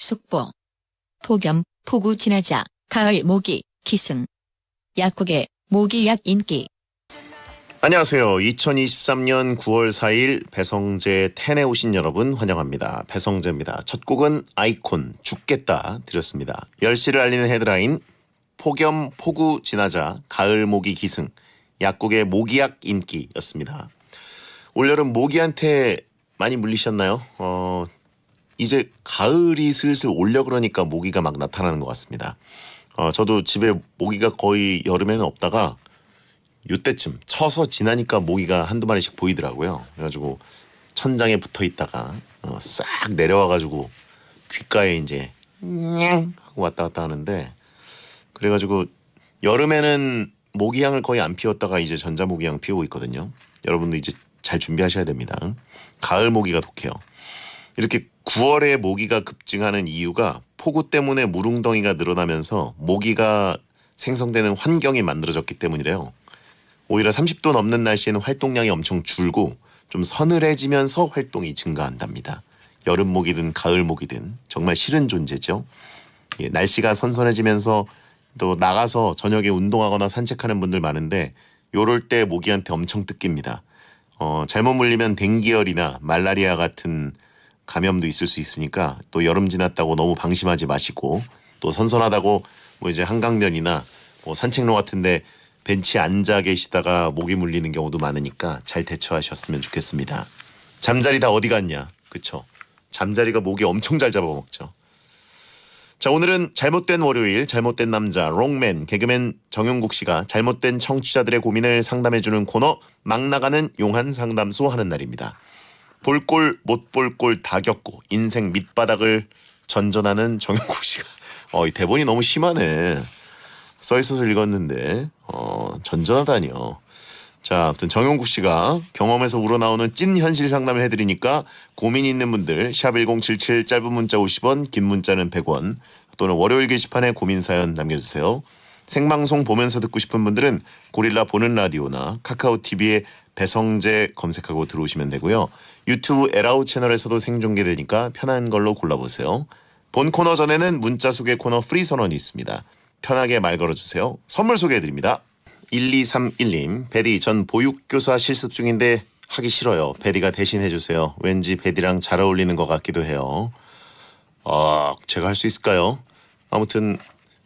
숙보, 폭염, 폭우 지나자, 가을 모기, 기승. 약국의 모기약 인기. 안녕하세요. 2023년 9월 4일 배성재 10에 오신 여러분 환영합니다. 배성재입니다. 첫 곡은 아이콘 죽겠다 드렸습니다. 10시를 알리는 헤드라인 폭염 폭우 지나자 가을 모기 기승 약국의 모기약 인기였습니다. 올여름 모기한테 많이 물리셨나요? 이제 가을이 슬슬 오려 그러니까 모기가 막 나타나는 것 같습니다. 저도 집에 모기가 거의 여름에는 없다가 요때쯤 쳐서 지나니까 모기가 한두 마리씩 보이더라고요. 그래가지고 천장에 붙어 있다가 싹 내려와가지고 귓가에 이제 하고 왔다 갔다 하는데, 그래가지고 여름에는 모기향을 거의 안 피웠다가 이제 전자모기향 피우고 있거든요. 여러분도 이제 잘 준비하셔야 됩니다. 가을 모기가 독해요. 이렇게 9월에 모기가 급증하는 이유가 폭우 때문에 무릉덩이가 늘어나면서 모기가 생성되는 환경이 만들어졌기 때문이래요. 오히려 30도 넘는 날씨에는 활동량이 엄청 줄고 좀 서늘해지면서 활동이 증가한답니다. 여름 모기든 가을 모기든 정말 싫은 존재죠. 예, 날씨가 선선해지면서 또 나가서 저녁에 운동하거나 산책하는 분들 많은데 요럴 때 모기한테 엄청 뜯깁니다. 잘못 물리면 댕기열이나 말라리아 같은 감염도 있을 수 있으니까 또 여름 지났다고 너무 방심하지 마시고, 또 선선하다고 뭐 이제 한강변이나 뭐 산책로 같은데 벤치에 앉아 계시다가 모기 물리는 경우도 많으니까 잘 대처하셨으면 좋겠습니다. 잠자리 다 어디 갔냐? 그쵸? 잠자리가 모기 엄청 잘 잡아먹죠. 자, 오늘은 잘못된 월요일, 잘못된 남자 롱맨 개그맨 정용국 씨가 잘못된 청취자들의 고민을 상담해주는 코너 막 나가는 용한 상담소 하는 날입니다. 볼 꼴 못 볼 꼴 다 겪고 인생 밑바닥을 전전하는 정용국 씨가 이 대본이 너무 심하네. 써있어서 읽었는데 전전하다니요. 자, 아무튼 정용국 씨가 경험에서 우러나오는 찐 현실 상담을 해드리니까 고민 있는 분들 샵 1077 짧은 문자 50원 긴 문자는 100원 또는 월요일 게시판에 고민 사연 남겨주세요. 생방송 보면서 듣고 싶은 분들은 고릴라 보는 라디오나 카카오 TV에 배성재 검색하고 들어오시면 되고요. 유튜브 에라우 채널에서도 생중계되니까 편한 걸로 골라보세요. 본 코너 전에는 문자 소개 코너 프리 선언이 있습니다. 편하게 말 걸어주세요. 선물 소개해드립니다. 1231님, 베디 전 보육교사 실습 중인데 하기 싫어요. 베디가 대신 해주세요. 왠지 베디랑 잘 어울리는 것 같기도 해요. 제가 할 수 있을까요? 아무튼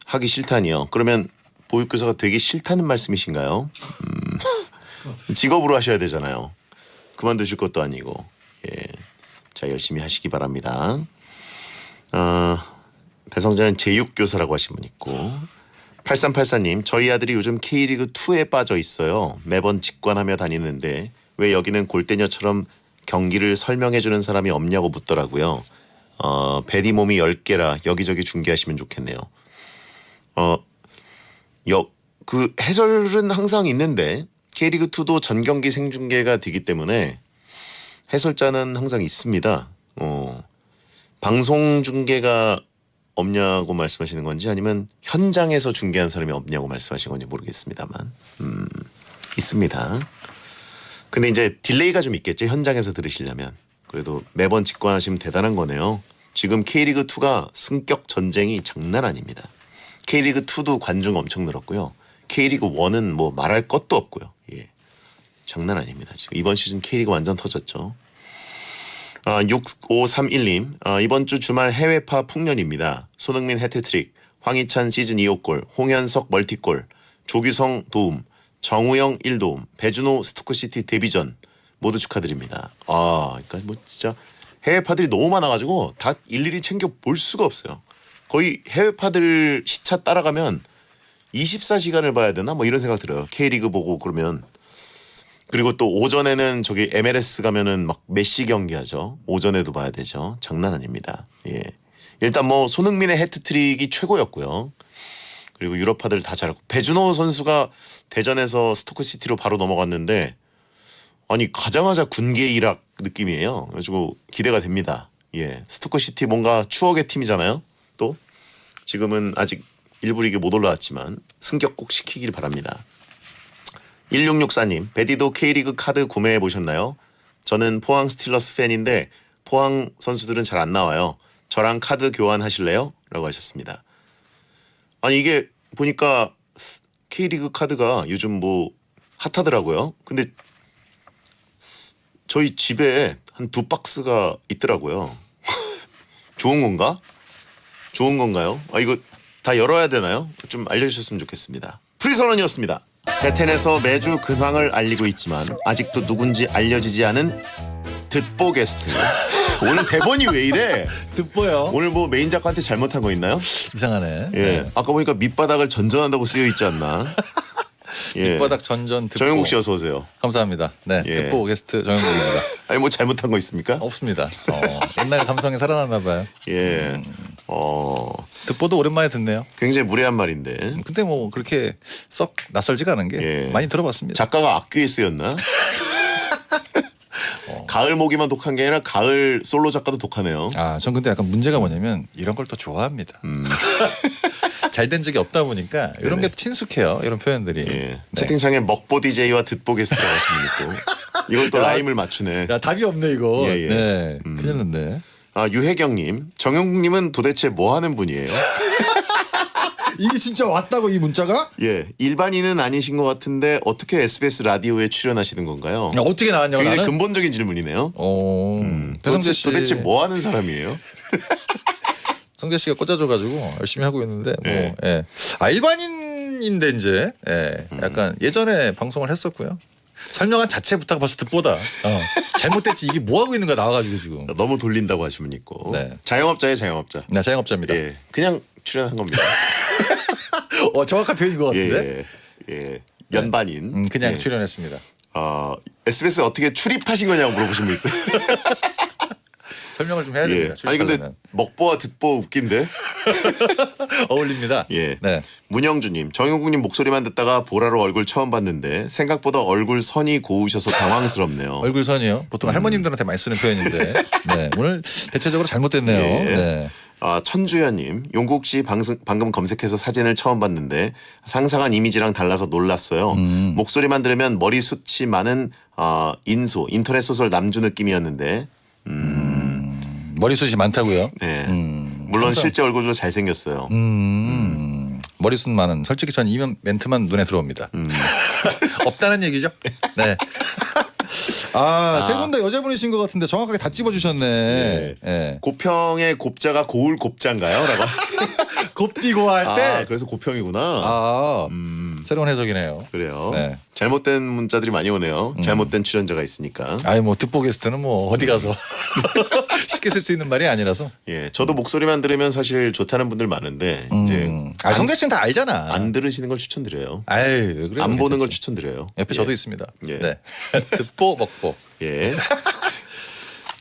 하기 싫다니요. 그러면 보육교사가 되기 싫다는 말씀이신가요? 직업으로 하셔야 되잖아요. 그만두실 것도 아니고. 예, 자, 열심히 하시기 바랍니다. 배성재는 제육교사라고 하신 분 있고, 8384님, 저희 아들이 요즘 K리그2에 빠져 있어요. 매번 직관하며 다니는데 왜 여기는 골대녀처럼 경기를 설명해주는 사람이 없냐고 묻더라고요. 베디 몸이 10개라 여기저기 중계하시면 좋겠네요. 그 해설은 항상 있는데 K리그2도 전경기 생중계가 되기 때문에 해설자는 항상 있습니다. 방송 중계가 없냐고 말씀하시는 건지 아니면 현장에서 중계한 사람이 없냐고 말씀하신 건지 모르겠습니다만 있습니다. 근데 이제 딜레이가 좀 있겠죠. 현장에서 들으시려면. 그래도 매번 직관하시면 대단한 거네요. 지금 K리그2가 승격 전쟁이 장난 아닙니다. K리그2도 관중 엄청 늘었고요. K리그1은 뭐 말할 것도 없고요. 예, 장난 아닙니다. 지금 이번 시즌 K리그 완전 터졌죠. 6531님, 이번 주 주말 해외파 풍년입니다. 손흥민 해트트릭, 황희찬 시즌 2호 골, 홍현석 멀티골, 조규성 도움, 정우영 1도움, 배준호 스토크시티 데뷔전 모두 축하드립니다. 그러니까 뭐 진짜 해외파들이 너무 많아가지고 다 일일이 챙겨 볼 수가 없어요. 거의 해외파들 시차 따라가면 24시간을 봐야 되나? 뭐 이런 생각 들어요. K리그 보고 그러면. 그리고 또 오전에는 저기 MLS 가면은 막 메시 경기하죠. 오전에도 봐야 되죠. 장난 아닙니다. 예. 일단 뭐 손흥민의 해트트릭이 최고였고요. 그리고 유럽파들 다 잘하고, 배준호 선수가 대전에서 스토크시티로 바로 넘어갔는데 아니 가자마자 군계 일학 느낌이에요. 그래가지고 기대가 됩니다. 예, 스토크시티 뭔가 추억의 팀이잖아요. 또 지금은 아직 일부 리그 못 올라왔지만 승격 꼭 시키길 바랍니다. 1664님, 베디도 K리그 카드 구매해 보셨나요? 저는 포항 스틸러스 팬인데 포항 선수들은 잘 안 나와요. 저랑 카드 교환하실래요? 라고 하셨습니다. 아니 이게 보니까 K리그 카드가 요즘 뭐 핫하더라고요. 근데 저희 집에 한 2박스가 있더라고요. 좋은 건가? 좋은 건가요? 아 이거 다 열어야 되나요? 좀 알려주셨으면 좋겠습니다. 프리선언이었습니다. 대텐에서 매주 근황을 알리고 있지만 아직도 누군지 알려지지 않은 듣보 게스트. 오늘 대본이 왜 이래? 듣보요. 오늘 뭐 메인 작가한테 잘못한 거 있나요? 이상하네. 예. 네. 아까 보니까 밑바닥을 전전한다고 쓰여 있지 않나? 예. 밑바닥 전전 듣보. 정영국 씨 어서 오세요. 감사합니다. 네, 예. 듣보 게스트 정영국입니다. 아니 뭐 잘못한 거 있습니까? 없습니다. 옛날 감성이 살아났나 봐요. 예. 듣보도 오랜만에 듣네요. 굉장히 무례한 말인데. 근데 뭐 그렇게 썩 낯설지가 않은 게 예. 많이 들어봤습니다. 작가가 악귀에 쓰였나? 가을 모기만 독한 게 아니라 가을 솔로 작가도 독하네요. 아, 전 근데 약간 문제가 뭐냐면 이런 걸 더 좋아합니다. 잘 된 적이 없다 보니까 이런 게 친숙해요. 이런 표현들이. 예. 네. 채팅창에 먹보 DJ와 듣보 게스트라고 하시면 있고 이걸 또 야. 라임을 맞추네. 야, 답이 없네 이거. 예, 예. 네, 큰일 났네. 아 유혜경님, 정영국님은 도대체 뭐 하는 분이에요? 이게 진짜 왔다고 이 문자가? 예, 일반인은 아니신 것 같은데 어떻게 SBS 라디오에 출연하시는 건가요? 야, 어떻게 나왔냐고 굉장히 나는. 근본적인 질문이네요. 배성재 씨 도대체 뭐 하는 사람이에요? 성재 씨가 꽂아줘가지고 열심히 하고 있는데 뭐 예. 예. 아 일반인인데 이제 예. 약간 예전에 방송을 했었고요. 설명한 자체부터가 벌써 듣보다 잘못됐지 이게 뭐 하고 있는 거야 나와가지고 지금. 너무 돌린다고 하시면 있고. 네. 자영업자예요, 자영업자. 네, 자영업자입니다. 예, 그냥 출연한 겁니다. 정확한 표현인 것 같은데. 예, 예. 연반인. 그냥 예. 출연했습니다. SBS 어떻게 출입하신 거냐고 물어보신 분 있어요. 설명을 좀 해야 예. 됩니다. 아니 근데 출입하려면. 먹보와 듣보 웃긴데. 어울립니다. 예. 네. 문영주님, 정영국님 목소리만 듣다가 보라로 얼굴 처음 봤는데 생각보다 얼굴 선이 고우셔서 당황스럽네요. 얼굴 선이요. 보통 할머님들한테 많이 쓰는 표현인데 네. 오늘 대체적으로 잘못됐네요. 예. 네. 천주연님, 용국 씨 방금 검색해서 사진을 처음 봤는데 상상한 이미지랑 달라서 놀랐어요. 목소리만 들으면 머리숱이 많은 인터넷 소설 남주 느낌이었는데. 머리숱이 많다고요? 네. 물론 항상- 실제 얼굴도 잘생겼어요. 머리숱 많은. 솔직히 전 이 멘트만 눈에 들어옵니다. 없다는 얘기죠? 네. 세 분 다 여자분이신 것 같은데 정확하게 다 찝어주셨네. 예. 고평의 곱자가 고울 곱자인가요? 라고. 곱디고 할 때. 그래서 고평이구나. 새로운 해석이네요. 그래요. 네. 잘못된 문자들이 많이 오네요. 잘못된 출연자가 있으니까. 아이 뭐 듣보 게스트는 뭐 어디 가서 쉽게 쓸 수 있는 말이 아니라서. 예, 저도 목소리만 들으면 사실 좋다는 분들 많은데 이제 성재 씨는 다 알잖아. 안 들으시는 걸 추천드려요. 아이 왜 그래요? 안 보는 걸 괜찮지. 추천드려요. 옆에 예. 저도 있습니다. 예. 네. 듣보 먹보. 예.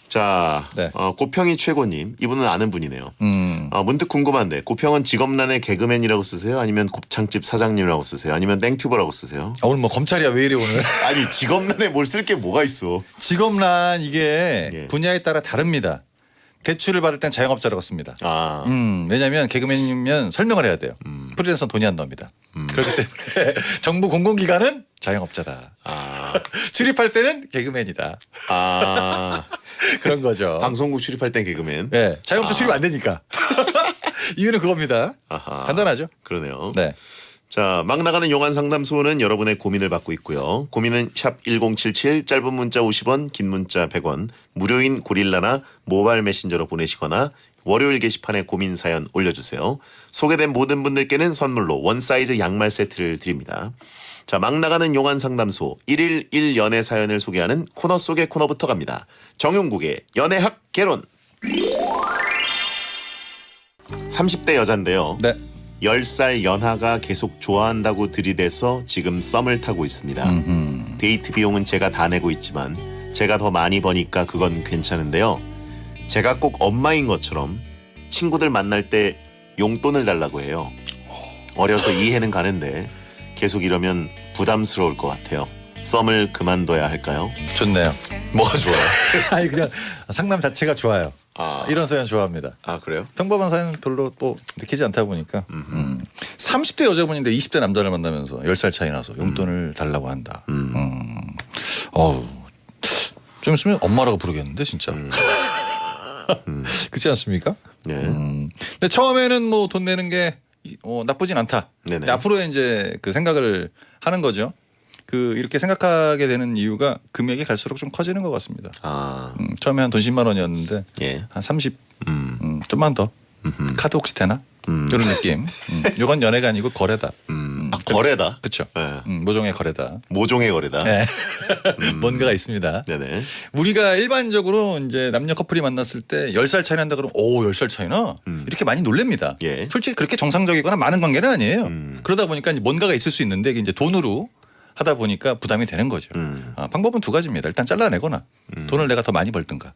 자, 네. 고평이 최고님, 이분은 아는 분이네요. 문득 궁금한데 고평은 직업란에 개그맨이라고 쓰세요? 아니면 곱창집 사장님이라고 쓰세요? 아니면 땡튜버라고 쓰세요? 오늘 뭐 검찰이야 왜 이래 오늘? 아니 직업란에 뭘 쓸 게 뭐가 있어? 직업란 이게 예. 분야에 따라 다릅니다. 대출을 받을 땐 자영업자라고 씁니다. 왜냐하면 개그맨이면 설명을 해야 돼요. 프리랜서는 돈이 안 나옵니다. 그렇기 때문에 정부 공공기관은 자영업자다. 출입할 때는 개그맨이다. 그런 거죠. 방송국 출입할 땐 개그맨. 네, 자영업자 출입 안 되니까. 이유는 그겁니다. 아하. 간단하죠. 그러네요. 네. 자, 막 나가는 용안 상담소는 여러분의 고민을 받고 있고요. 고민은 샵 1077, 짧은 문자 50원, 긴 문자 100원, 무료인 고릴라나 모바일 메신저로 보내시거나 월요일 게시판에 고민 사연 올려주세요. 소개된 모든 분들께는 선물로 원 사이즈 양말 세트를 드립니다. 자, 막 나가는 용안 상담소 1일 1연애 사연을 소개하는 코너 속의 코너부터 갑니다. 정용국의 연애학 개론. 30대 여잔데요. 네. 10살 연하가 계속 좋아한다고 들이대서 지금 썸을 타고 있습니다. 데이트 비용은 제가 다 내고 있지만 제가 더 많이 버니까 그건 괜찮은데요. 제가 꼭 엄마인 것처럼 친구들 만날 때 용돈을 달라고 해요. 어려서 이해는 가는데 계속 이러면 부담스러울 것 같아요. 썸을 그만둬야 할까요? 좋네요. 뭐가 좋아요? 아니 그냥 상담 자체가 좋아요. 아, 이런 사연 좋아합니다. 그래요? 평범한 사연 별로 뭐 느끼지 않다 보니까 30대 여자분인데 20대 남자를 만나면서 10살 차이 나서 용돈을 달라고 한다. 어우, 좀 있으면 엄마라고 부르겠는데 진짜. 그렇지 않습니까? 네. 근데 처음에는 뭐 돈 내는 게 나쁘진 않다. 네네. 근데 앞으로 이제 그 생각을 하는 거죠. 그 이렇게 생각하게 되는 이유가 금액이 갈수록 좀 커지는 것 같습니다. 처음에 한 돈 10만 원이었는데 예. 한 30, 좀만 더. 카드 혹시 되나? 이런 느낌. 이건 연애가 아니고 거래다. 거래다. 그렇죠. 네. 모종의 거래다. 모종의 거래다. 네. 뭔가가 있습니다. 네네. 우리가 일반적으로 이제 남녀 커플이 만났을 때 10살 차이 난다 그러면 10살 차이나? 이렇게 많이 놀랍니다. 예. 솔직히 그렇게 정상적이거나 많은 관계는 아니에요. 그러다 보니까 이제 뭔가가 있을 수 있는데 이게 이제 돈으로 하다 보니까 부담이 되는 거죠. 방법은 두 가지입니다. 일단 잘라내거나 돈을 내가 더 많이 벌든가.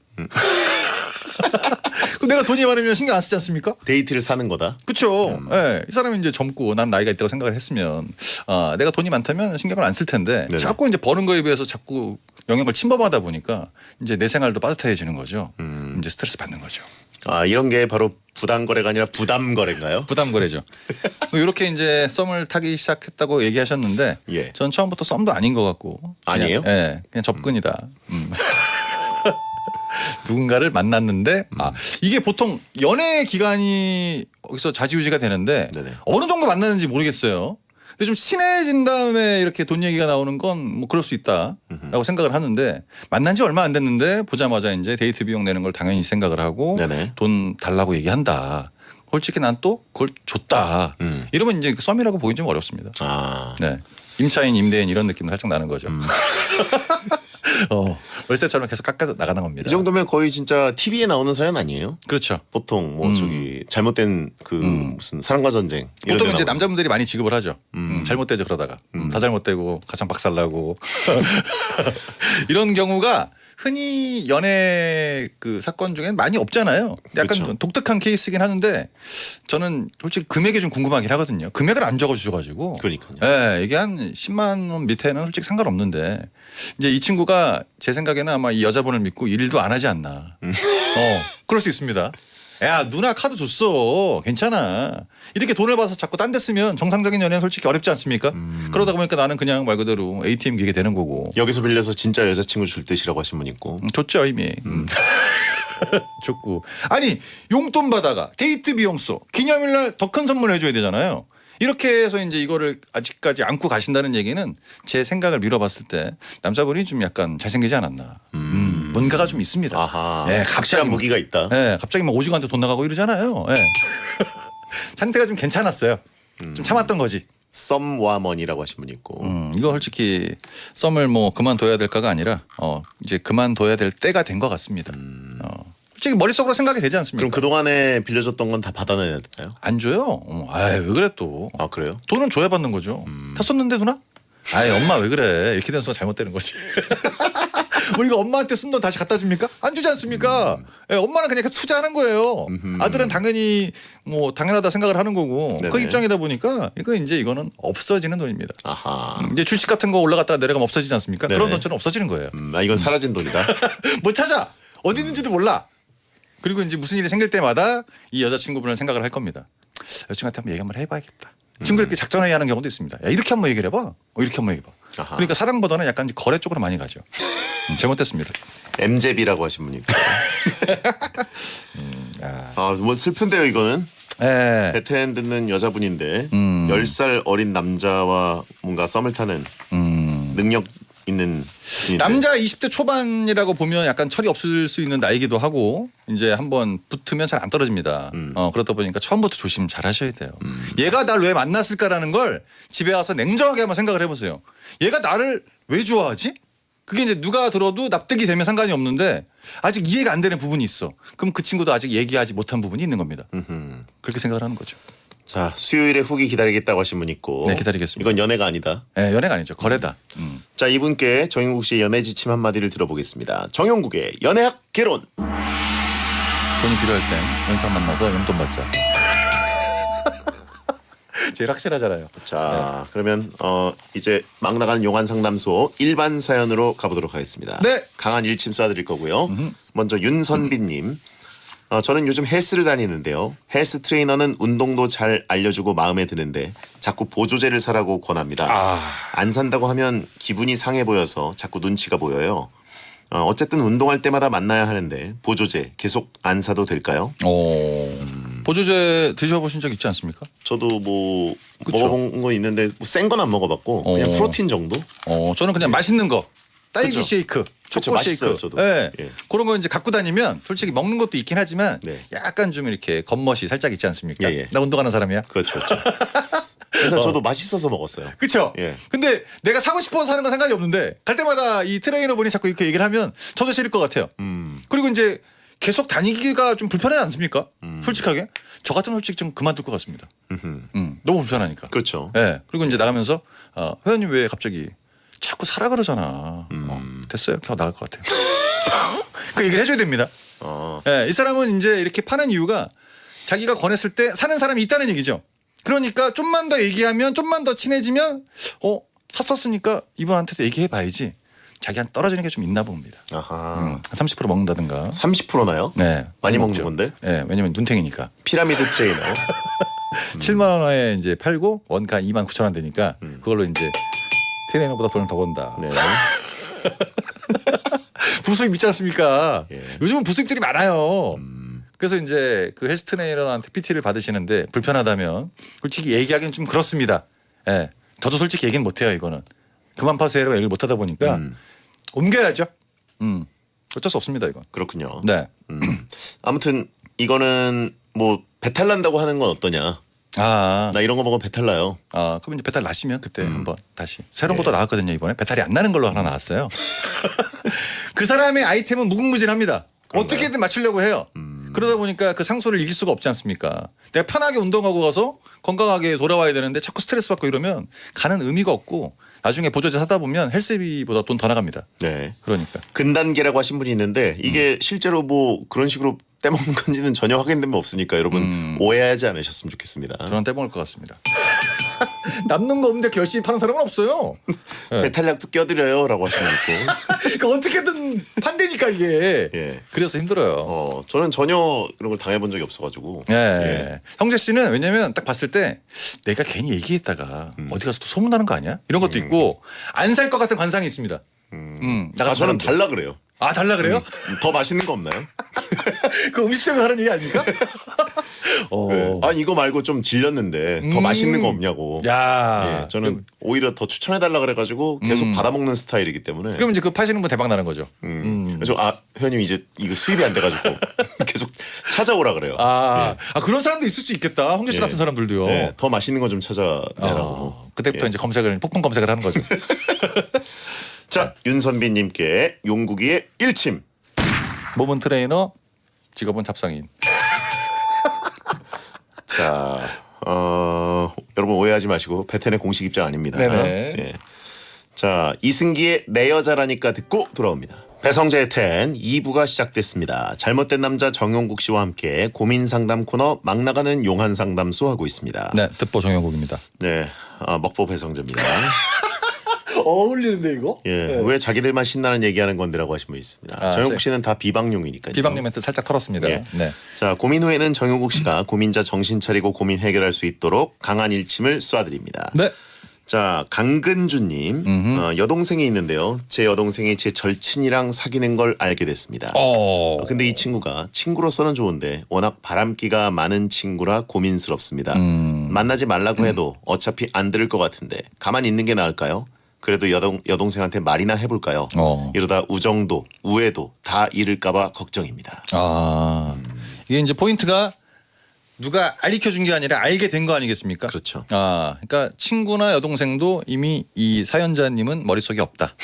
그럼 내가 돈이 많으면 신경 안 쓰지 않습니까? 데이트를 사는 거다. 그렇죠. 예, 이 사람이 이제 젊고 난 나이가 있다고 생각을 했으면 내가 돈이 많다면 신경을 안 쓸 텐데 네네. 자꾸 이제 버는 거에 비해서 자꾸 영역을 침범하다 보니까 이제 내 생활도 빠듯해지는 거죠. 이제 스트레스 받는 거죠. 이런 게 바로 부당 거래가 아니라 부담 거래인가요? 부담 거래죠. 이렇게 이제 썸을 타기 시작했다고 얘기하셨는데 예. 전 처음부터 썸도 아닌 것 같고 아니에요? 그냥 접근이다. 누군가를 만났는데 이게 보통 연애 기간이 거기서 좌지우지가 되는데 네네. 어느 정도 만났는지 모르겠어요. 근데 좀 친해진 다음에 이렇게 돈 얘기가 나오는 건 뭐 그럴 수 있다라고 생각을 하는데 만난 지 얼마 안 됐는데 보자마자 이제 데이트 비용 내는 걸 당연히 생각을 하고 네네. 돈 달라고 얘기한다. 솔직히 난 또 그걸 줬다. 이러면 이제 썸이라고 보기 좀 어렵습니다. 네. 임차인, 임대인 이런 느낌 살짝 나는 거죠. 월세처럼 계속 깎아서 나가는 겁니다. 이 정도면 거의 진짜 TV에 나오는 사연 아니에요? 그렇죠. 보통 뭐 저기 잘못된 그 무슨 사랑과 전쟁 이런 보통 데 이제 나오는 남자분들이 많이 지급을 하죠. 잘못되죠 그러다가 다 잘못되고 가장 박살나고 이런 경우가 흔히 연애 그 사건 중엔 많이 없잖아요. 약간 그렇죠. 독특한 케이스긴 하는데 저는 솔직히 금액이 좀 궁금하긴 하거든요. 금액을 안 적어주셔가지고. 그러니까요. 예, 이게 한 10만 원 밑에는 솔직히 상관없는데 이제 이 친구가 제 생각에는 아마 이 여자분을 믿고 일도 안 하지 않나. 그럴 수 있습니다. 야 누나 카드 줬어 괜찮아 이렇게 돈을 받아서 자꾸 딴 데 쓰면 정상적인 연애는 솔직히 어렵지 않습니까? 그러다 보니까 나는 그냥 말 그대로 ATM 기계 되는 거고 여기서 빌려서 진짜 여자친구 줄 듯이라고 하신 분 있고 좋죠 이미 좋고 아니 용돈 받아가 데이트 비용 써 기념일날 더 큰 선물 해줘야 되잖아요. 이렇게 해서 이제 이거를 아직까지 안고 가신다는 얘기는 제 생각을 밀어봤을 때 남자분이 좀 약간 잘생기지 않았나. 뭔가가 좀 있습니다. 아하. 예, 확실한 무기가 있다. 예, 갑자기 막 오징어한테 돈 나가고 이러잖아요. 예. 상태가 좀 괜찮았어요. 좀 참았던 거지. 썸와머니라고 하신 분 있고. 이거 솔직히 썸을 뭐 그만둬야 될까가 아니라 이제 그만둬야 될 때가 된 것 같습니다. 솔직히 머릿속으로 생각이 되지 않습니까? 그럼 그동안에 빌려줬던 건 다 받아내야 되나요? 안 줘요. 왜 그래 또. 그래요? 돈은 줘야 받는 거죠. 다 썼는데 누나? 엄마 왜 그래. 이렇게 된 순간 잘못되는 거지. 우리가 엄마한테 쓴 돈 다시 갖다 줍니까? 안 주지 않습니까? 엄마는 그냥 계속 투자하는 거예요. 아들은 당연히 뭐 당연하다 생각을 하는 거고 네네. 그 입장이다 보니까 이거는 없어지는 돈입니다. 아하. 이제 주식 같은 거 올라갔다가 내려가면 없어지지 않습니까? 네네. 그런 돈처럼 없어지는 거예요. 이건 사라진 돈이다. 못 찾아. 어디 있는지도 몰라. 그리고 이제 무슨 일이 생길 때마다 이 여자친구분을 생각을 할 겁니다. 여자친구한테 한번 얘기 한번 해봐야겠다. 친구들끼리 작전회의 하는 경우도 있습니다. 야 이렇게 한번 얘기를 해봐. 이렇게 한번 얘기해봐. 아하. 그러니까 사랑보다는 약간 이제 거래 쪽으로 많이 가죠. 잘못됐습니다. MZB라고 하신 분 있고. 뭐 슬픈데요 이거는. 예. 베텐 듣는 여자분인데 10살 어린 남자와 뭔가 썸을 타는 능력 있는 분인데. 남자 20대 초반이라고 보면 약간 철이 없을 수 있는 나이기도 하고 이제 한번 붙으면 잘 안 떨어집니다. 그러다 보니까 처음부터 조심 잘 하셔야 돼요. 얘가 날 왜 만났을까라는 걸 집에 와서 냉정하게 한번 생각을 해보세요. 얘가 나를 왜 좋아하지? 그게 이제 누가 들어도 납득이 되면 상관이 없는데 아직 이해가 안 되는 부분이 있어. 그럼 그 친구도 아직 얘기하지 못한 부분이 있는 겁니다. 그렇게 생각을 하는 거죠. 자 수요일에 후기 기다리겠다고 하신 분 있고. 네, 기다리겠습니다. 이건 연애가 아니다. 네, 연애가 아니죠. 거래다. 자 이분께 정용국 씨의 연애 지침 한마디를 들어보겠습니다. 정용국의 연애학 개론. 돈이 필요할 땐 연상 만나서 용돈 받자. 제일 확실하잖아요. 자 그러면 이제 막 나가는 용한 상담소 일반 사연으로 가보도록 하겠습니다. 네. 강한 일침 쏴드릴 거고요. 먼저 윤선비님. 저는 요즘 헬스를 다니는데요. 헬스 트레이너는 운동도 잘 알려주고 마음에 드는데 자꾸 보조제를 사라고 권합니다. 안 산다고 하면 기분이 상해 보여서 자꾸 눈치가 보여요. 어쨌든 운동할 때마다 만나야 하는데 보조제 계속 안 사도 될까요? 보조제 드셔보신 적 있지 않습니까? 저도 뭐 그쵸? 먹어본 거 있는데 센 건 안 먹어봤고 그냥 프로틴 정도? 저는 그냥 맛있는 거. 딸기 그쵸. 쉐이크, 그쵸, 초코 맛있어요, 쉐이크. 저도. 네. 예. 그런 거 이제 갖고 다니면 솔직히 먹는 것도 있긴 하지만 네. 약간 좀 이렇게 겉멋이 살짝 있지 않습니까? 예, 예. 나 운동하는 사람이야. 그렇죠. 그래서 저도 맛있어서 먹었어요. 그렇죠. 예. 근데 내가 사고 싶어서 사는 건 상관이 없는데 갈 때마다 이 트레이너분이 자꾸 이렇게 얘기를 하면 저도 싫을 것 같아요. 그리고 이제 계속 다니기가 좀 불편하지 않습니까? 솔직하게 저 같은 솔직히 좀 그만둘 것 같습니다. 너무 불편하니까. 그렇죠. 네. 그리고 이제 나가면서 회원님 왜 갑자기 자꾸 사라 그러잖아. 됐어요. 그냥 나갈 것 같아요. 그 얘기를 해줘야 됩니다. 네, 이 사람은 이제 이렇게 파는 이유가 자기가 권했을 때 사는 사람이 있다는 얘기죠. 그러니까 좀만 더 얘기하면 좀만 더 친해지면 샀었으니까 이분한테도 얘기해봐야지. 자기한테 떨어지는 게 좀 있나 봅니다. 아하. 30% 먹는다든가. 30%나요? 네, 많이 먹는 먹죠. 건데? 네, 왜냐면 눈탱이니까. 피라미드 트레이너. 7만 원에 이제 팔고 원가 2만 9천 원 되니까 그걸로 이제 트레이너보다 돈을 더 번다. 네. 부수입 있지 않습니까? 예. 요즘은 부수입들이 많아요. 그래서 이제 그 헬스 트레이너한테 PT를 받으시는데 불편하다면 솔직히 얘기하기는 좀 그렇습니다. 예. 저도 솔직히 얘기는 못해요 이거는. 그만 파세요라고 얘기를 못하다 보니까 옮겨야죠. 어쩔 수 없습니다 이건. 그렇군요. 네. 아무튼 이거는 뭐 배탈 난다고 하는 건 어떠냐? 아, 나 이런 거 먹으면 배탈 나요. 그럼 이제 배탈 나시면 그때 한번 다시 새로운 것도 나왔거든요 이번에 배탈이 안 나는 걸로 하나 나왔어요. 그 사람의 아이템은 무궁무진합니다. 어떻게든 맞추려고 해요. 그러다 보니까 그 상소를 이길 수가 없지 않습니까? 내가 편하게 운동하고 가서 건강하게 돌아와야 되는데 자꾸 스트레스 받고 이러면 가는 의미가 없고 나중에 보조제 사다 보면 헬스비보다 돈 더 나갑니다. 네. 그러니까. 근단계라고 하신 분이 있는데 이게 실제로 뭐 그런 식으로 떼먹는 건지는 전혀 확인된 바 없으니까 여러분 오해하지 않으셨으면 좋겠습니다. 저는 떼먹을 것 같습니다. 남는 거 없는데 이렇게 열심히 파는 사람은 없어요. 네. 배탈약도 껴드려요라고 하시는 분 있고. 그러니까 어떻게든 판대니까 이게. 예. 그래서 힘들어요. 저는 전혀 이런 걸 당해본 적이 없어가지고. 예. 예. 형제 씨는 왜냐면 딱 봤을 때 내가 괜히 얘기했다가 어디 가서 또 소문나는 거 아니야? 이런 것도 있고 안 살 것 같은 관상이 있습니다. 저는 사람들. 달라 그래요. 아 달라 그래요? 더 맛있는 거 없나요? 그 음식점에 하는 얘기 아닙니까? 네. 아니 이거 말고 좀 질렸는데 더 맛있는 거 없냐고. 야, 예, 저는 오히려 더 추천해달라 그래가지고 계속 받아먹는 스타일이기 때문에. 그럼 이제 그 파시는 분 대박 나는 거죠. 그래서 회원님 이제 이거 수입이 안 돼가지고 계속 찾아오라 그래요. 그런 사람도 있을 수 있겠다. 홍재 씨 예. 같은 사람들도요. 네, 더 맛있는 거 좀 찾아내라고. 그때부터 예. 이제 폭풍 검색을 하는 거죠. 자, 윤선비님께 용국이의 일침. 몸은 트레이너, 직업은 잡상인. 자, 여러분 오해하지 마시고 베텐의 공식 입장 아닙니다. 네네. 예. 자, 이승기의 내 여자라니까 듣고 돌아옵니다. 배성재의 텐 2부가 시작됐습니다. 잘못된 남자 정용국 씨와 함께 고민 상담 코너 막 나가는 용한 상담소 하고 있습니다. 네, 듣보 정영국입니다. 네, 먹보 배성재입니다. 어울리는데 이거? 예, 네. 왜 자기들만 신나는 얘기하는 건데라고 하신 분 있습니다. 정용국 씨는 다 비방용이니까요. 비방용 멘트 살짝 털었습니다. 예. 네. 자, 고민 후에는 정용국 씨가 고민자 정신 차리고 고민 해결할 수 있도록 강한 일침을 쏴드립니다. 네. 자, 강근주님 여동생이 있는데요. 제 여동생이 제 절친이랑 사귀는 걸 알게 됐습니다. 근데 이 친구가 친구로서는 좋은데 워낙 바람기가 많은 친구라 고민스럽습니다. 만나지 말라고 해도 어차피 안 들을 것 같은데 가만히 있는 게 나을까요? 그래도 여동생한테 말이나 해볼까요? 이러다 우정도 우애도 다 잃을까봐 걱정입니다. 이게 이제 포인트가 누가 알려준 게 아니라 알게 된 거 아니겠습니까? 그렇죠. 그러니까 친구나 여동생도 이미 이 사연자님은 머릿속에 없다.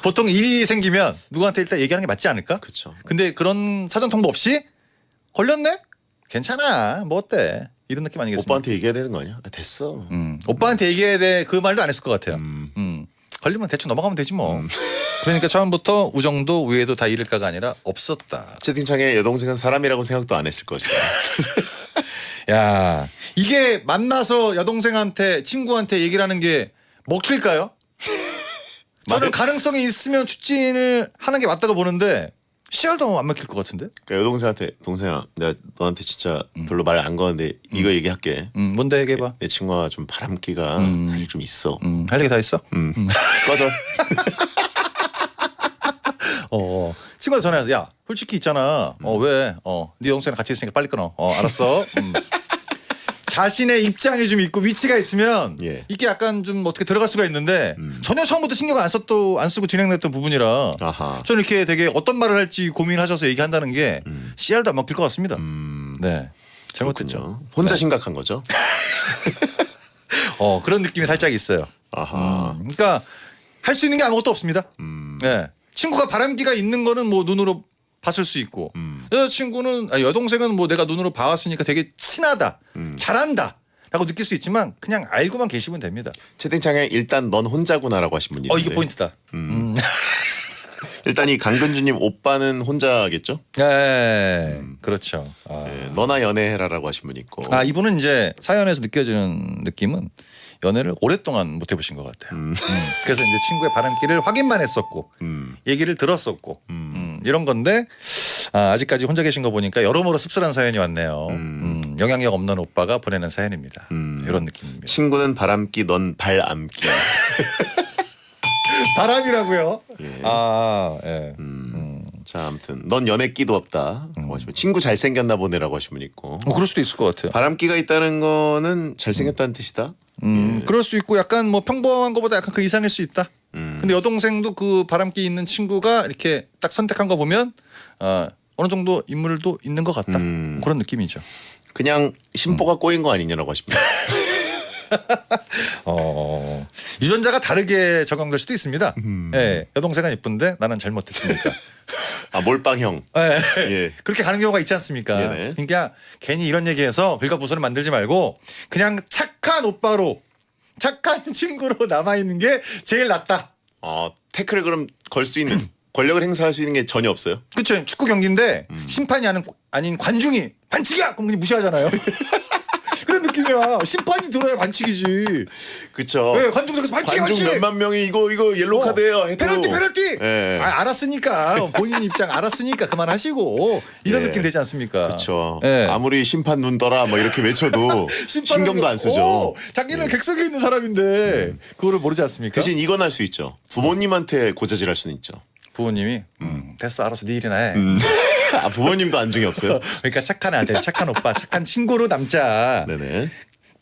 보통 일이 생기면 누구한테 일단 얘기하는 게 맞지 않을까? 그렇죠. 근데 그런 사전 통보 없이 걸렸네? 괜찮아. 뭐 어때? 이런 느낌 아니겠습니까? 오빠한테 얘기해야 되는 거 아니야? 됐어. 오빠한테 얘기해야 돼. 그 말도 안 했을 것 같아요. 걸리면 대충 넘어가면 되지 뭐. 그러니까 처음부터 우정도 우애도 다 잃을까가 아니라 없었다. 채팅창에 여동생은 사람이라고 생각도 안 했을 것이다. 야, 이게 만나서 여동생한테 친구한테 얘기를 하는 게 먹힐까요? 저는 가능성이 있으면 추진을 하는 게 맞다고 보는데 씨알도 안 먹힐 것 같은데? 그러니까 여동생한테 동생아, 내가 너한테 진짜 별로 말 안 거는데 이거 얘기할게. 뭔데 얘기해봐. 내 친구가 좀 바람기가 사실 좀 있어. 할 얘기 다 했어? 꺼져. 친구한테 전화해서 야 솔직히 있잖아. 왜? 네 여동생이랑 같이 있으니까 빨리 끊어. 알았어. 자신의 입장이 좀 있고 위치가 있으면 예. 이게 약간 좀 어떻게 들어갈 수가 있는데 전혀 처음부터 신경 안 쓰고 진행됐던 부분이라 아하. 저는 이렇게 되게 어떤 말을 할지 고민하셔서 얘기한다는 게 씨알도 안 먹힐 것 같습니다. 네. 잘못됐죠. 그렇군요. 혼자 네. 심각한 거죠. 그런 느낌이 살짝 있어요. 아하. 그러니까 할 수 있는 게 아무것도 없습니다. 네. 친구가 바람기가 있는 거는 뭐 눈으로 봤을 수 있고 여동생은 뭐 내가 눈으로 봐왔으니까 되게 친하다, 잘한다 라고 느낄 수 있지만 그냥 알고만 계시면 됩니다. 채팅창에 일단 넌 혼자구나라고 하신 분이 있는데 이게 포인트다. 일단 이 강근주님 오빠는 혼자겠죠? 네, 그렇죠. 네, 너나 연애해라라고 하신 분이 있고. 이분은 이제 사연에서 느껴지는 느낌은 연애를 오랫동안 못 해보신 것 같아요. 그래서 이제 친구의 바람기를 확인만 했었고 얘기를 들었었고 이런 건데 아직까지 혼자 계신 거 보니까 여러모로 씁쓸한 사연이 왔네요. 영향력 없는 오빠가 보내는 사연입니다. 이런 느낌입니다. 친구는 바람기 넌 발암기. 바람이라고요? 예. 예. 자, 아무튼 넌 연애끼도 없다. 하시면 친구 잘생겼나 보네라고 하시면 있고. 그럴 수도 있을 것 같아요. 바람기가 있다는 거는 잘생겼다는 뜻이다. 그럴 수 있고 약간 뭐 평범한 것보다 약간 그 이상일 수 있다. 근데 여동생도 그 바람기 있는 친구가 이렇게 딱 선택한 거 보면 어느 정도 인물도 있는 것 같다. 그런 느낌이죠. 그냥 심보가 꼬인 거 아니냐라고 하십니다. 유전자가 다르게 적용될 수도 있습니다. 예, 여동생은 예쁜데 나는 잘못했으니까. 몰빵형. 예, 예. 그렇게 가는 경우가 있지 않습니까? 네네. 그러니까 괜히 이런 얘기해서 긁어부스를 만들지 말고 그냥 착한 오빠로 착한 친구로 남아있는 게 제일 낫다. 태클을 그럼 걸 수 있는 권력을 행사할 수 있는 게 전혀 없어요. 그렇죠. 축구 경기인데 심판이 아닌 관중이 반칙이야! 그럼 그냥 무시하잖아요. 그런 느낌이야. 심판이 들어야 반칙이지. 그렇죠. 네, 관중석에서 반칙. 관중 몇만 명이 이거 옐로 카드예요. 페널티. 예. 알았으니까 본인 입장 알았으니까 그만하시고 이런 예. 느낌 되지 않습니까? 그렇죠. 예. 아무리 심판 눈 떠라 뭐 이렇게 외쳐도 신경도 안 쓰죠. 자기는 예. 객석에 있는 사람인데 그거를 모르지 않습니까? 대신 이건 할 수 있죠. 부모님한테 고자질할 수는 있죠. 부모님이 됐어 알아서 네 일이나 해. 부모님도 안중에 없어요. 그러니까 착한 아들, 착한 오빠, 착한 친구로 남자. 네네.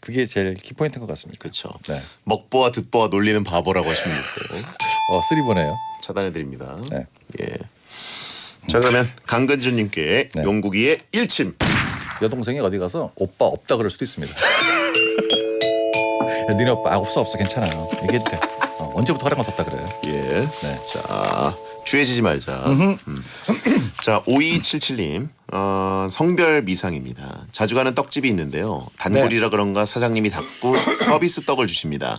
그게 제일 키포인트인 것 같습니다. 그렇죠. 네. 먹보와 듣보와 놀리는 바보라고 하시면 있고. 쓰리보네요. 차단해드립니다. 네. 예. 자 그러면 강근주님께 네. 용국이의 일침. 여동생이 어디 가서 오빠 없다 그럴 수도 있습니다. 야, 니네 오빠 없어 괜찮아. 얘기해도 돼. 언제부터 허락만 섰다 그래. 예. 네. 자 취해지지 말자. 자 5277님 성별 미상입니다. 자주 가는 떡집이 있는데요. 단골이라 그런가 사장님이 자꾸 서비스 떡을 주십니다.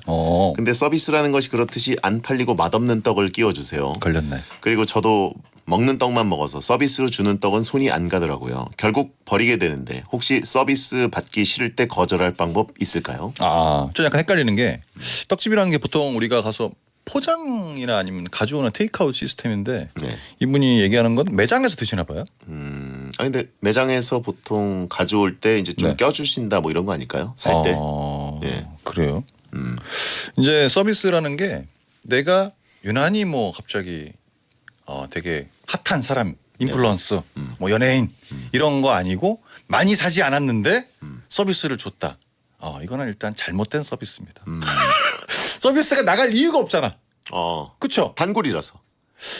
근데 서비스라는 것이 그렇듯이 안 팔리고 맛없는 떡을 끼워주세요. 걸렸네. 그리고 저도 먹는 떡만 먹어서 서비스로 주는 떡은 손이 안 가더라고요. 결국 버리게 되는데 혹시 서비스 받기 싫을 때 거절할 방법 있을까요? 좀 약간 헷갈리는 게 떡집이라는 게 보통 우리가 가서 포장이나 아니면 가져오는 테이크아웃 시스템인데 네. 이분이 얘기하는 건 매장에서 드시나 봐요. 근데 매장에서 보통 가져올 때 이제 좀 네. 껴주신다 뭐 이런 거 아닐까요? 살 때. 예. 그래요. 이제 서비스라는 게 내가 유난히 뭐 갑자기 되게 핫한 사람, 인플루언서, 뭐 연예인 이런 거 아니고 많이 사지 않았는데 서비스를 줬다. 이거는 일단 잘못된 서비스입니다. 서비스가 나갈 이유가 없잖아. 그렇죠. 단골이라서.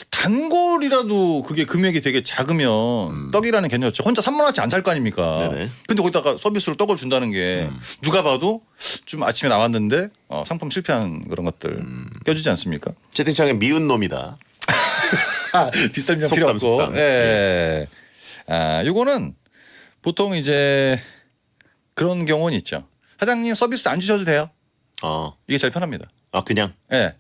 단골이라도 그게 금액이 되게 작으면 떡이라는 개념이 없죠. 혼자 3만 원치 안 살 거 아닙니까? 네네. 근데 거기다가 서비스로 떡을 준다는 게 누가 봐도 좀 아침에 나왔는데 상품 실패한 그런 것들 껴주지 않습니까? 채팅창에 미운 놈이다. 뒷설명 필요 없고. 속담. 예. 요거는 보통 이제 그런 경우는 있죠. 사장님 서비스 안 주셔도 돼요. 이게 제일 편합니다. 그냥. 예.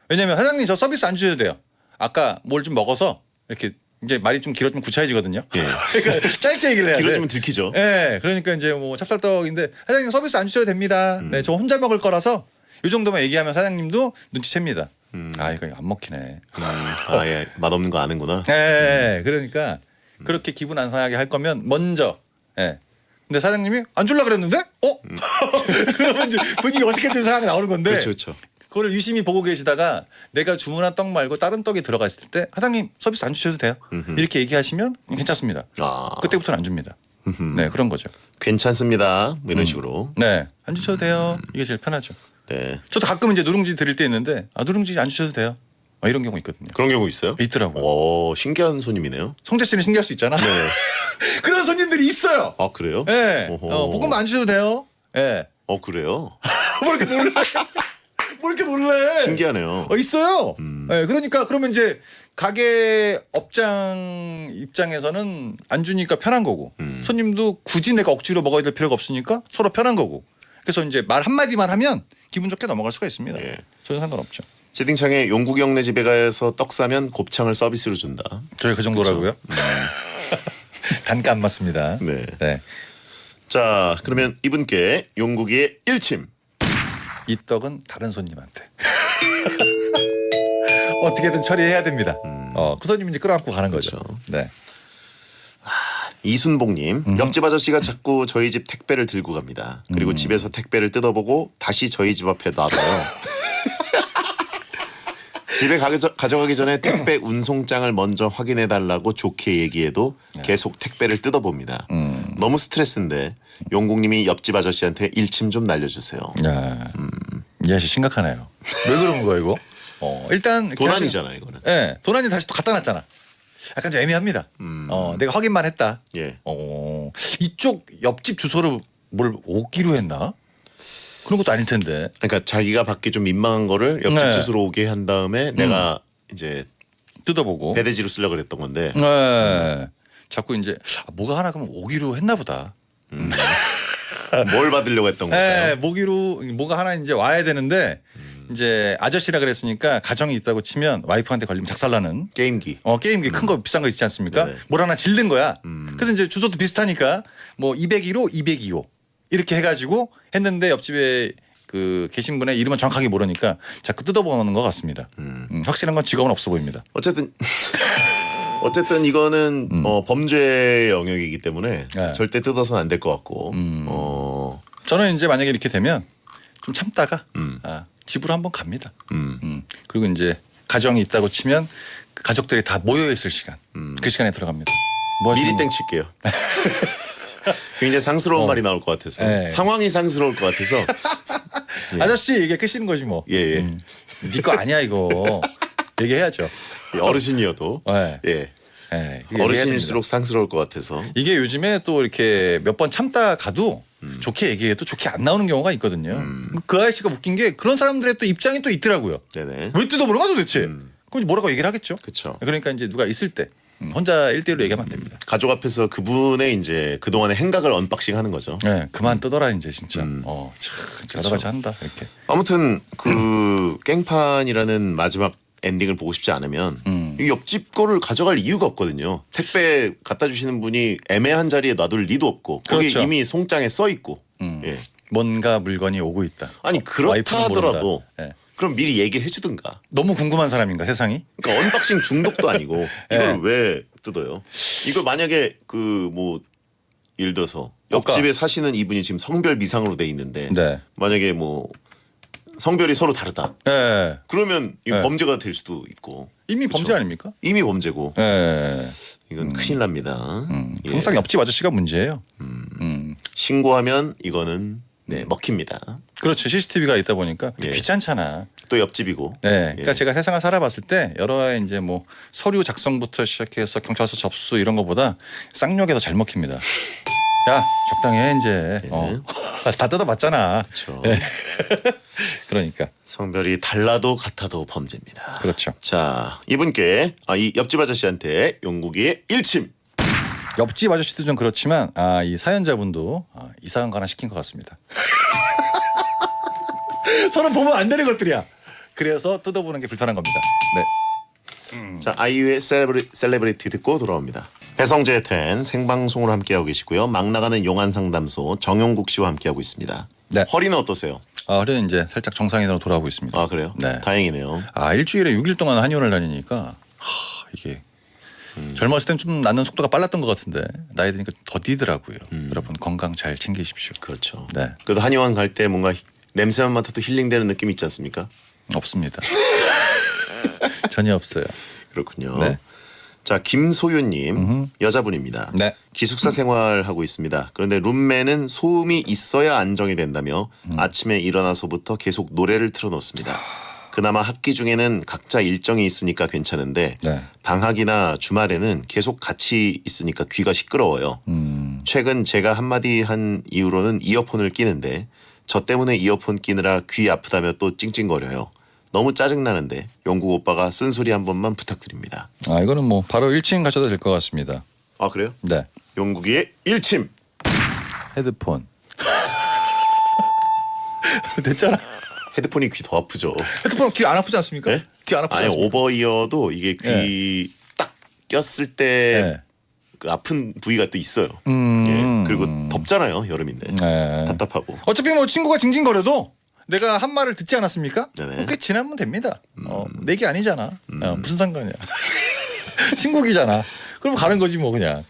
왜냐면 사장님 저 서비스 안 주셔도 돼요. 아까 뭘 좀 먹어서 이렇게 이제 말이 좀 길어지면 구차해지거든요. 예. 그러니까 짧게 얘기를 해야 돼. 길어지면 들키죠. 예. 그러니까 이제 뭐 찹쌀떡인데 사장님 서비스 안 주셔도 됩니다. 네, 저 혼자 먹을 거라서 이 정도만 얘기하면 사장님도 눈치챕니다. 이거 안 먹히네. 예. 맛없는 거 아는구나. 예. 그러니까 그렇게 기분 안 상하게 할 거면 먼저. 예. 근데 사장님이 안 줄라 그랬는데? 그러면 이제 분위기 어색해지는 상황이 나오는 건데. 그렇죠. 그걸 유심히 보고 계시다가 내가 주문한 떡 말고 다른 떡이 들어가 있을 때 사장님 서비스 안 주셔도 돼요. 이렇게 얘기하시면 괜찮습니다. 그때부터는 안 줍니다. 네, 그런 거죠. 괜찮습니다. 뭐 이런 식으로. 네, 안 주셔도 돼요. 이게 제일 편하죠. 네. 저도 가끔 이제 누룽지 드릴 때 있는데 누룽지 안 주셔도 돼요. 이런 경우 있거든요. 그런 경우 있어요? 있더라고요. 오, 신기한 손님이네요. 성재 씨는 신기할 수 있잖아. 네. 그런 손님들이 있어요. 아, 그래요? 네. 오호. 볶음밥 안 주셔도 돼요. 네. 그래요? 뭐 이렇게 놀래? 뭐 이렇게 놀래? 신기하네요. 있어요. 네, 그러니까 그러면 이제 가게 업장 입장에서는 안 주니까 편한 거고 손님도 굳이 내가 억지로 먹어야 될 필요가 없으니까 서로 편한 거고. 그래서 이제 말 한마디만 하면 기분 좋게 넘어갈 수가 있습니다. 예. 전혀 상관없죠. 채팅창에 용국이 형네 집에 가서 떡 사면 곱창을 서비스로 준다. 저희 그 정도라고요? 단가 안 맞습니다. 네. 네. 자, 그러면 이분께 용국이의 일침. 이 떡은 다른 손님한테 어떻게든 처리해야 됩니다. 그 손님 이제 끌어안고 가는 거죠. 그렇죠. 네. 이순복님, 옆집 아저씨가 자꾸 저희 집 택배를 들고 갑니다. 그리고 집에서 택배를 뜯어보고 다시 저희 집 앞에 놔둬요. 집에 가져가기 전에 택배 운송장을 먼저 확인해달라고 좋게 얘기해도 계속 택배를 뜯어봅니다. 너무 스트레스인데 용국님이 옆집 아저씨한테 일침 좀 날려주세요. 야, 이 아저씨 심각하네요. 왜 그런 거야 이거? 일단 도난이잖아 이거는. 네, 도난이 다시 또 갖다 놨잖아. 약간 좀 애매합니다. 내가 확인만 했다. 예. 이쪽 옆집 주소를 뭘 오기로 했나? 그런 것도 아닐 텐데. 그러니까 자기가 받기 좀 민망한 거를 옆집 네. 주소로 오게 한 다음에 내가 이제 뜯어보고. 배대지로 쓰려고 그랬던 건데. 네. 자꾸 이제 뭐가 하나 그러면 오기로 했나 보다. 뭘 받으려고 했던 네, 건가요? 뭐가 하나 이제 와야 되는데 이제 아저씨라 그랬으니까 가정이 있다고 치면 와이프한테 걸리면 작살나는 게임기. 게임기 큰 거 비싼 거 있지 않습니까? 네네. 뭘 하나 질른 거야. 그래서 이제 주소도 비슷하니까 뭐 201호, 202호 이렇게 해가지고 했는데 옆집에 그 계신 분의 이름은 정확하게 모르니까 자꾸 뜯어보는 것 같습니다. 확실한 건 직업은 없어 보입니다. 어쨌든 이거는 범죄 영역이기 때문에 네. 절대 뜯어서는 안 될 것 같고. 저는 이제 만약에 이렇게 되면 좀 참다가 집으로 한번 갑니다. 그리고 이제 가정이 있다고 치면 그 가족들이 다 모여 있을 시간, 그 시간에 들어갑니다. 뭐 미리 하시는 땡 칠게요. 굉장히 상스러운 말이 나올 것 같아서 네. 상황이 상스러울 것 같아서 예. 아저씨 얘기 끄시는 거지 뭐. 예. 네 거 아니야 이거. 얘기해야죠. 어르신이어도 네. 예. 네, 이거 어르신일수록 상스러울 것 같아서 이게 요즘에 또 이렇게 몇 번 참다 가도 좋게 얘기해도 좋게 안 나오는 경우가 있거든요. 그 아저씨가 웃긴 게 그런 사람들의 또 입장이 또 있더라고요. 네네. 왜 뜯어보는 도대체? 그럼 이제 뭐라고 얘기를 하겠죠. 그렇죠. 그러니까 이제 누가 있을 때 혼자 1대1로 얘기하면 안 됩니다. 가족 앞에서 그분의 이제 그동안의 행각을 언박싱하는 거죠. 네, 그만 뜯어라 이제 진짜. 참 여러 가지 한다 이렇게. 아무튼 그 깽판이라는 마지막 엔딩을 보고 싶지 않으면 이 옆집 거를 가져갈 이유가 없거든요. 택배 갖다 주시는 분이 애매한 자리에 놔둘 리도 없고 거기 그렇죠. 이미 송장에 써 있고. 예. 뭔가 물건이 오고 있다. 아니 그렇다 와이프는 하더라도 모른다. 예. 그럼 미리 얘기를 해주든가. 너무 궁금한 사람인가 세상이? 그러니까 언박싱 중독도 아니고 이걸 예. 왜 뜯어요? 이걸 만약에 그 뭐 예를 들어서 옆집에 그러니까. 사시는 이분이 지금 성별 미상으로 돼 있는데 네. 만약에 뭐 성별이 서로 다르다. 네. 그러면 이거 네. 범죄가 될 수도 있고. 이미 범죄 그렇죠. 아닙니까? 이미 범죄고 네. 이건 큰일 납니다. 예. 항상 옆집 아저씨가 문제예요. 신고하면 이거는 네, 먹힙니다. 그렇죠. CCTV가 있다 보니까 예. 귀찮잖아. 또 옆집이고. 네, 그러니까 예. 제가 세상을 살아봤을 때 여러 이제 뭐 서류 작성부터 시작해서 경찰서 접수 이런 거보다 쌍욕에 더 잘 먹힙니다. 야 적당히 해 이제. 다 뜯어봤잖아. 그렇죠. 네. 그러니까 성별이 달라도 같아도 범죄입니다. 그렇죠. 자 이분께 이 옆집 아저씨한테 용국이의 일침. 옆집 아저씨도 좀 그렇지만 이 사연자분도 이상한 거 하나 시킨 것 같습니다. 서로 보면 안 되는 것들이야. 그래서 뜯어보는 게 불편한 겁니다. 네. 자 아이유의 셀레브리티 듣고 돌아옵니다. 배성재 텐 생방송으로 함께하고 계시고요. 막 나가는 용안 상담소 정용국 씨와 함께하고 있습니다. 네. 허리는 어떠세요? 허리는 이제 살짝 정상인으로 돌아오고 있습니다. 아 그래요? 네. 다행이네요. 일주일에 6일 동안 한의원을 다니니까 이게 젊었을 땐 좀 낫는 속도가 빨랐던 것 같은데 나이 드니까 더 뛰더라고요. 여러분 건강 잘 챙기십시오. 그렇죠. 네. 그래도 한의원 갈 때 뭔가 냄새만 맡아도 힐링되는 느낌 있지 않습니까? 없습니다. 전혀 없어요. 그렇군요. 네. 자, 김소윤님 여자분입니다. 네. 기숙사 생활하고 있습니다. 그런데 룸메는 소음이 있어야 안정이 된다며 아침에 일어나서부터 계속 노래를 틀어놓습니다. 그나마 학기 중에는 각자 일정이 있으니까 괜찮은데 네. 방학이나 주말에는 계속 같이 있으니까 귀가 시끄러워요. 최근 제가 한마디 한 이후로는 이어폰을 끼는데 저 때문에 이어폰 끼느라 귀 아프다며 또 찡찡거려요. 너무 짜증나는데 영국 오빠가 쓴소리 한 번만 부탁드립니다. 아 이거는 뭐 바로 1층 가셔도 될 것 같습니다. 아 그래요? 네. 영국의 일침. 헤드폰. 됐잖아. 헤드폰이 귀 더 아프죠. 헤드폰 귀 안 아프지 않습니까? 네? 귀 안 아프지 아니 않습니까? 오버이어도 이게 귀 딱 꼈을 때 그 아픈 부위가 또 있어요. 예. 그리고 덥잖아요 여름인데 네. 답답하고. 어차피 뭐 친구가 징징거려도 내가 한 말을 듣지 않았습니까? 네네. 꽤 지나면 됩니다. 내게 아니잖아. 무슨 상관이야. 친구기잖아. 그럼 가는 거지 뭐 그냥.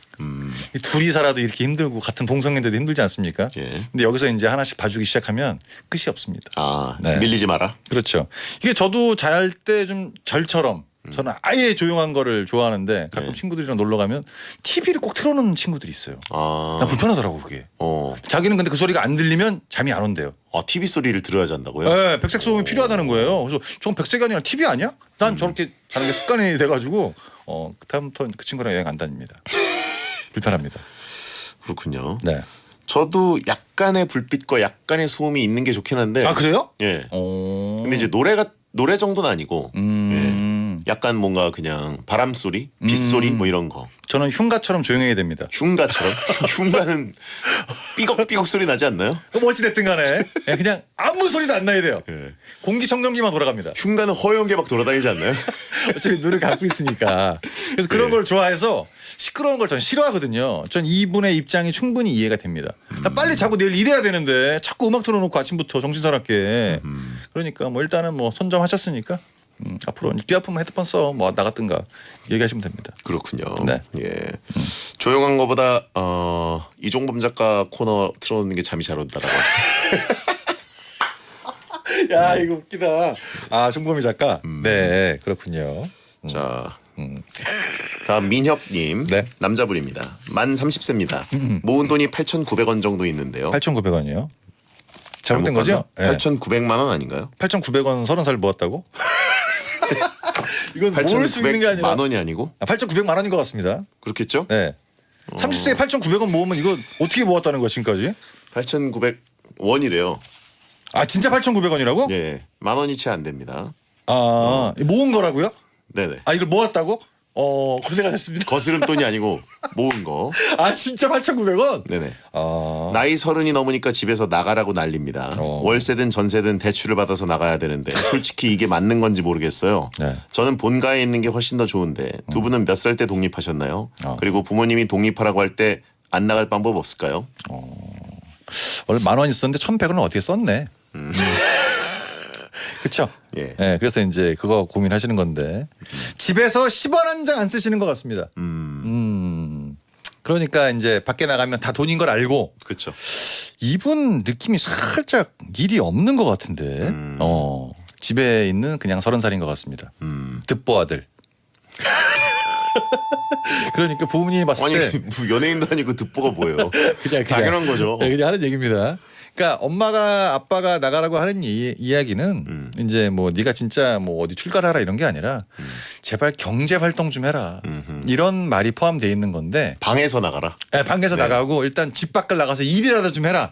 이 둘이 살아도 이렇게 힘들고 같은 동성애인데도 힘들지 않습니까? 예. 근데 여기서 이제 하나씩 봐주기 시작하면 끝이 없습니다. 아 네. 밀리지 마라. 그렇죠. 이게 저도 잘 때 좀 절처럼 저는 아예 조용한 거를 좋아하는데 가끔 네. 친구들이랑 놀러 가면 TV를 꼭 틀어놓는 친구들이 있어요. 아. 난 불편하더라고 그게. 자기는 근데 그 소리가 안 들리면 잠이 안 온대요. 아 TV 소리를 들어야 잔다고요? 네, 백색 소음이 필요하다는 거예요. 그래서 전 백색이 아니라 TV 아니야? 난 저렇게 자는 게 습관이 돼가지고 그다음부터 그 친구랑 여행 안 다닙니다. 불편합니다. 그렇군요. 네. 저도 약간의 불빛과 약간의 소음이 있는 게 좋긴 한데. 아 그래요? 예. 오. 근데 이제 노래 정도는 아니고. 예. 약간 뭔가 그냥 바람 소리, 빗소리 뭐 이런 거. 저는 흉가처럼 조용해야 됩니다. 흉가처럼. 흉가는 삐걱삐걱 소리 나지 않나요? 뭐 어찌 됐든 간에 그냥 아무 소리도 안 나야 돼요. 예. 공기청정기만 돌아갑니다. 흉가는 허연 게 막 돌아다니지 않나요? 어차피 눈을 감고 있으니까. 그래서 그런 네. 걸 좋아해서 시끄러운 걸 전 싫어하거든요. 전 이분의 입장이 충분히 이해가 됩니다. 나 빨리 자고 내일 일해야 되는데 자꾸 음악 틀어놓고 아침부터 정신사납게. 그러니까 뭐 일단은 뭐 선점하셨으니까 앞으로 귀 아프면 헤드폰 써. 뭐 나갔든가 얘기하시면 됩니다. 그렇군요. 네. 예. 조용한 거보다 이종범 작가 코너 틀어놓는 게 잠이 잘 온다라고. 야 이거 웃기다. 아 정범이 작가. 네 그렇군요. 자, 다음 민혁님 네. 남자분입니다. 만 30세입니다. 모은 돈이 8,900원 정도 있는데요. 8,900원이요. 잘못된 잘못 거죠? 봤나? 네. 8,900만 원 아닌가요? 8,900원 30살 모았다고? 이건 모을 수 있는 게 아니라 8,900만 원이 아니고 8,900만 원인 것 같습니다. 그렇겠죠? 네. 30세에 8,900원 모으면 이거 어떻게 모았다는 거야 지금까지? 8,900원이래요. 아 진짜 8,900원이라고? 예, 만 원이 채 안 됩니다. 아 모은 거라고요? 네네. 아 이걸 모았다고? 고생하셨습니다. 거스름 돈이 아니고 모은 거. 아 진짜 8,900원? 네네. 아 나이 30이 넘으니까 집에서 나가라고 난립니다. 월세든 전세든 대출을 받아서 나가야 되는데 솔직히 이게 맞는 건지 모르겠어요. 네. 저는 본가에 있는 게 훨씬 더 좋은데 두 분은 몇 살 때 독립하셨나요? 그리고 부모님이 독립하라고 할 때 안 나갈 방법 없을까요? 원래 만 원 있었는데 1,100원은 어떻게 썼네. 그렇죠. 예. 네, 그래서 이제 그거 고민하시는 건데 집에서 10원 한 장 안 쓰시는 것 같습니다. 그러니까 이제 밖에 나가면 다 돈인 걸 알고 그렇죠. 이분 느낌이 살짝 일이 없는 것 같은데 집에 있는 그냥 30살인 것 같습니다. 듣보 아들. 그러니까 부모님이 봤을 아니 때 뭐 연예인도 아니고 듣보가 뭐예요? 그냥 당연한 거죠. 네, 그냥 하는 얘기입니다. 그러니까 엄마가 아빠가 나가라고 하는 이야기는 이제 뭐 네가 진짜 뭐 어디 출가하라 이런 게 아니라 제발 경제 활동 좀 해라 이런 말이 포함되어 있는 건데 방에서 나가라. 네, 방에서 네. 나가고 일단 집 밖을 나가서 일이라도 좀 해라.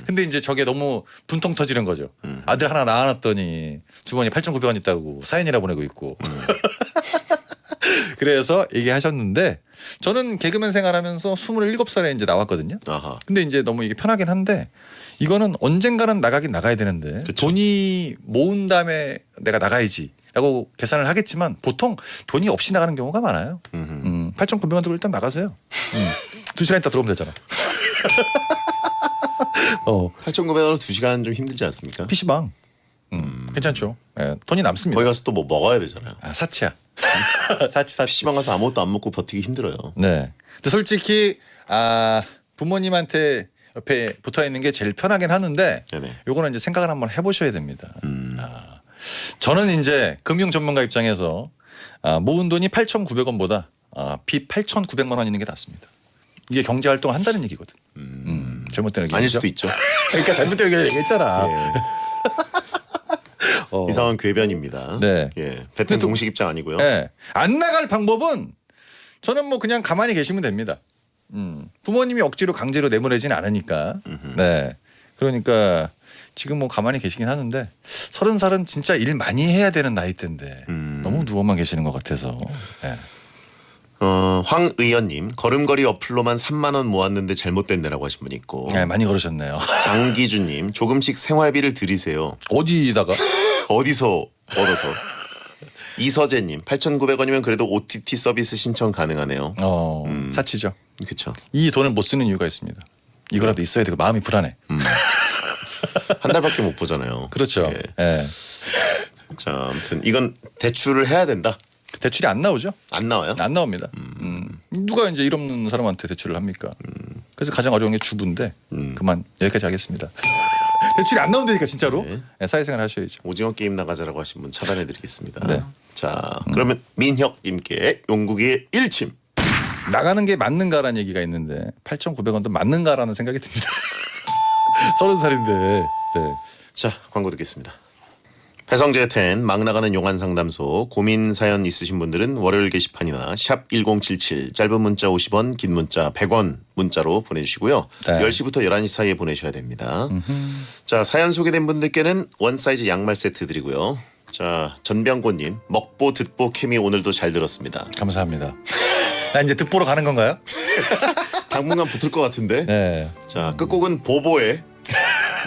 근데 이제 저게 너무 분통 터지는 거죠. 아들 하나 낳아놨더니 주머니에 8,900원 있다고 사연이라 보내고 있고. 그래서 얘기하셨는데 저는 개그맨 생활하면서 27살에 이제 나왔거든요. 아하. 근데 이제 너무 이게 편하긴 한데 이거는 언젠가는 나가긴 나가야 되는데 그쵸. 돈이 모은 다음에 내가 나가야지 라고 계산을 하겠지만 보통 돈이 없이 나가는 경우가 많아요. 8,900원 들고 일단 나가세요. 2시간 있다 들어오면 되잖아. 8,900원으로 2시간 좀 힘들지 않습니까? PC방. 괜찮죠. 예, 돈이 남습니다. 거기 가서 또 뭐 먹어야 되잖아요. 아, 사치야. 사치. PC방 가서 아무것도 안 먹고 버티기 힘들어요. 네. 근데 솔직히 부모님한테 옆에 붙어 있는 게 제일 편하긴 하는데 네네. 요거는 이제 생각을 한번 해보셔야 됩니다. 저는 이제 금융 전문가 입장에서 모은 돈이 8,900원보다 빚 8,900만 원 있는 게 낫습니다. 이게 경제 활동을 한다는 얘기거든. 잘못된 의견이죠. 아닐 수도 있죠. 그러니까 잘못된 의견 얘기했잖아. 예. 이상한 궤변입니다. 네. 예. 배튼 공식 입장 아니고요. 네. 안 나갈 방법은 저는 뭐 그냥 가만히 계시면 됩니다. 부모님이 억지로 강제로 내보내진 않으니까. 네. 그러니까 지금 뭐 가만히 계시긴 하는데 30살은 진짜 일 많이 해야 되는 나이대인데 너무 누워만 계시는 것 같아서. 네. 황의연님 걸음걸이 어플로만 3만 원 모았는데 잘못됐네라고 하신 분이 있고 네, 많이 걸으셨네요. 장기준님 조금씩 생활비를 들이세요. 어디다가? 어디서 얻어서? 이서재님 8,900원이면 그래도 OTT 서비스 신청 가능하네요. 사치죠. 그렇죠. 이 돈을 못 쓰는 이유가 있습니다. 이거라도 있어야 되고 마음이 불안해. 한 달밖에 못 보잖아요. 그렇죠. 예. 예. 자, 아무튼 이건 대출을 해야 된다. 대출이 안 나오죠? 안 나와요? 안 나옵니다. 누가 이제 일 없는 사람한테 대출을 합니까? 그래서 가장 어려운 게 주부인데 그만 여기까지 하겠습니다. 대출이 안 나온다니까 진짜로. 네. 네, 사회생활 하셔야죠. 오징어 게임 나가자라고 하신 분 차단해드리겠습니다. 네. 자, 그러면 민혁님께 용국의 일침. 나가는 게 맞는가라는 얘기가 있는데 8,900원도 맞는가라는 생각이 듭니다. 30살인데. 네. 자, 광고 듣겠습니다. 배성재 텐 막 나가는 용안 상담소 고민 사연 있으신 분들은 월요일 게시판이나 샵 1077 짧은 문자 50원 긴 문자 100원 문자로 보내주시고요. 네. 10시부터 11시 사이에 보내셔야 됩니다. 자, 사연 소개된 분들께는 원 사이즈 양말 세트 드리고요. 자, 전병고님 먹보 듣보 케미 오늘도 잘 들었습니다. 감사합니다. 나 이제 득보러 가는 건가요? 당분간 붙을 것 같은데. 네. 자, 끝곡은 보보의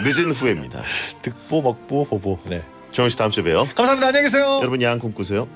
늦은 후회입니다. 득보 먹보 보보. 네. 정훈 씨 다음 주에 봬요. 감사합니다. 안녕히 계세요. 여러분 야한 꿈 꾸세요.